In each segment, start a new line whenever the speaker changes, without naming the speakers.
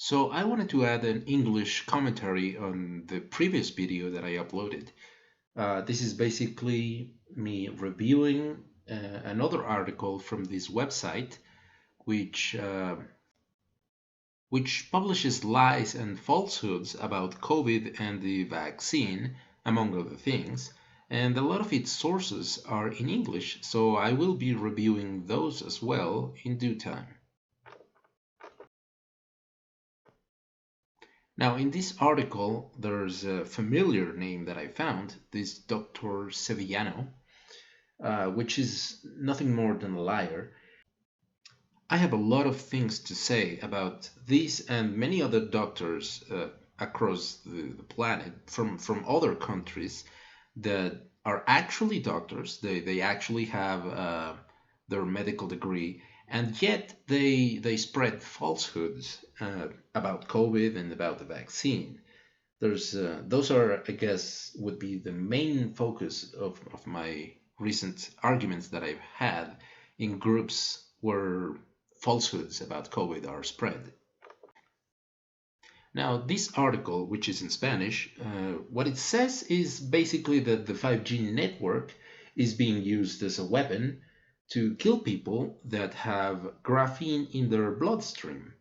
So I wanted to add an English commentary on the previous video that I uploaded. This is basically me reviewing another article from this website, which which publishes lies and falsehoods about COVID and the vaccine, among other things. And a lot of its sources are in English, so I will be reviewing those as well in due time. Now, in this article, there's a familiar name that I found, this Dr. Sevillano, which is nothing more than a liar. I have a lot of things to say about these and many other doctors across the planet from other countries that are actually doctors. They actually have their medical degree, and yet they spread falsehoods about COVID and about the vaccine. There's those are, I guess, would be the main focus of my recent arguments that I've had in groups where falsehoods about COVID are spread. Now, this article, which is in Spanish, what it says is basically that the 5G network is being used as a weapon to kill people that have graphene in their bloodstream.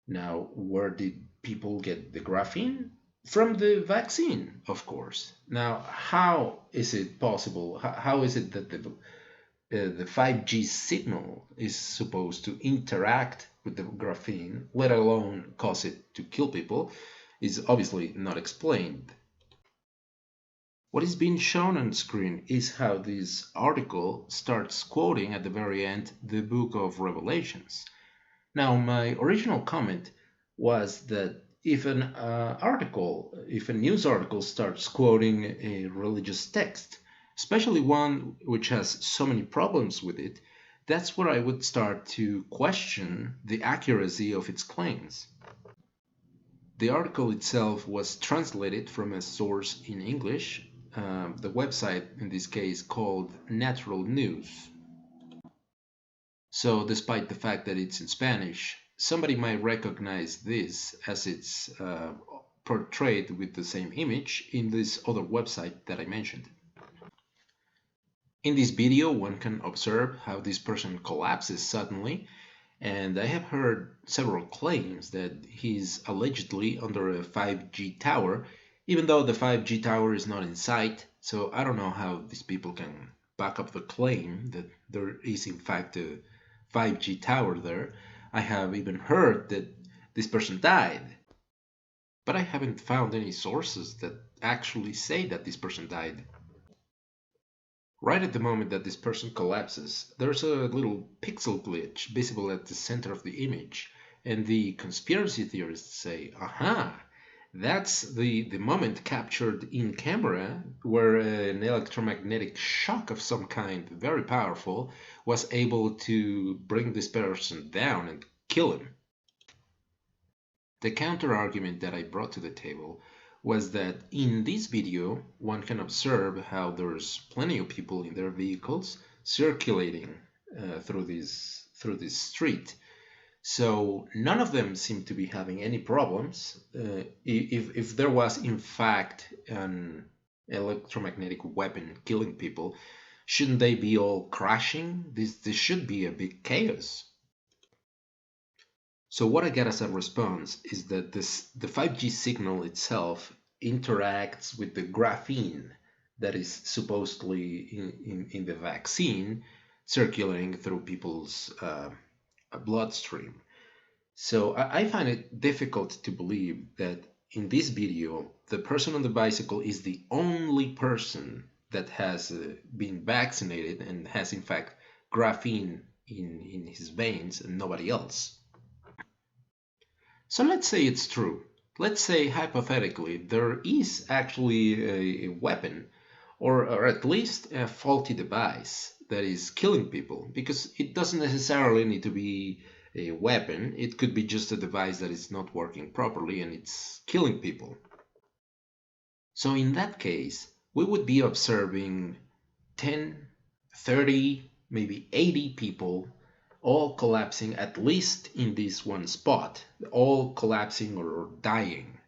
Now, where did people get the graphene? From the vaccine, of course. Now, how is it possible? How is it that the 5G signal is supposed to interact with the graphene, let alone cause it to kill people, is obviously not explained. What is being shown on screen is how this article starts quoting at the very end the book of Revelations. Now, my original comment was that if a news article starts quoting a religious text, especially one which has so many problems with it, that's where I would start to question the accuracy of its claims. The article itself was translated from a source in English, the website in this case called Natural News. So, despite the fact that it's in Spanish, somebody might recognize this as it's portrayed with the same image in this other website that I mentioned. In this video, one can observe how this person collapses suddenly, and I have heard several claims that he's allegedly under a 5G tower, even though the 5G tower is not in sight, so I don't know how these people can back up the claim that there is in fact a 5G tower there. I have even heard that this person died, but I haven't found any sources that actually say that this person died. Right at the moment that this person collapses, there's a little pixel glitch visible at the center of the image, and the conspiracy theorists say, aha, that's the moment captured in camera where an electromagnetic shock of some kind, very powerful, was able to bring this person down and kill him. The counter-argument that I brought to the table was that in this video one can observe how there's plenty of people in their vehicles circulating through this street. So none of them seem to be having any problems. If there was in fact an electromagnetic weapon killing people, shouldn't they be all crashing? This should be a big chaos. So what I get as a response is that the 5G signal itself interacts with the graphene that is supposedly in the vaccine circulating through people's bloodstream. So I find it difficult to believe that in this video, the person on the bicycle is the only person that has been vaccinated and has in fact graphene in his veins and nobody else. So let's say it's true. Let's say hypothetically there is actually a weapon or at least a faulty device that is killing people, because it doesn't necessarily need to be a weapon. It could be just a device that is not working properly and it's killing people. So in that case, we would be observing 10, 30, maybe 80 people all collapsing at least in this one spot, all collapsing or dying.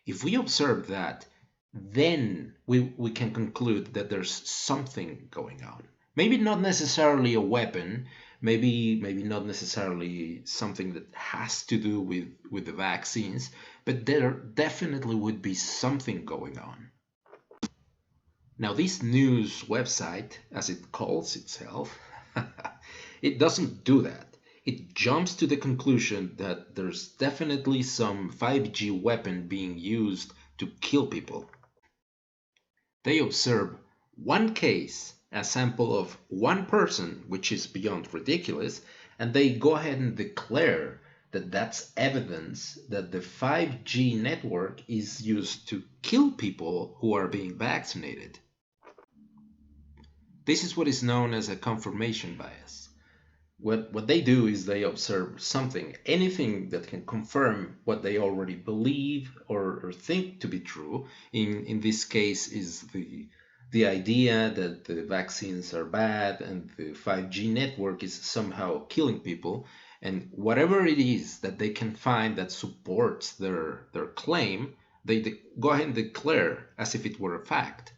If we observe that, then we can conclude that there's something going on. Maybe not necessarily a weapon, maybe not necessarily something that has to do with the vaccines, but there definitely would be something going on. Now, this news website, as it calls itself, it doesn't do that. It jumps to the conclusion that there's definitely some 5G weapon being used to kill people. They observe one case, a sample of one person, which is beyond ridiculous, and they go ahead and declare that that's evidence that the 5G network is used to kill people who are being vaccinated. This is what is known as a confirmation bias. What they do is they observe something, anything that can confirm what they already believe or think to be true. In this case is the idea that the vaccines are bad and the 5G network is somehow killing people. And whatever it is that they can find that supports their claim, they go ahead and declare as if it were a fact.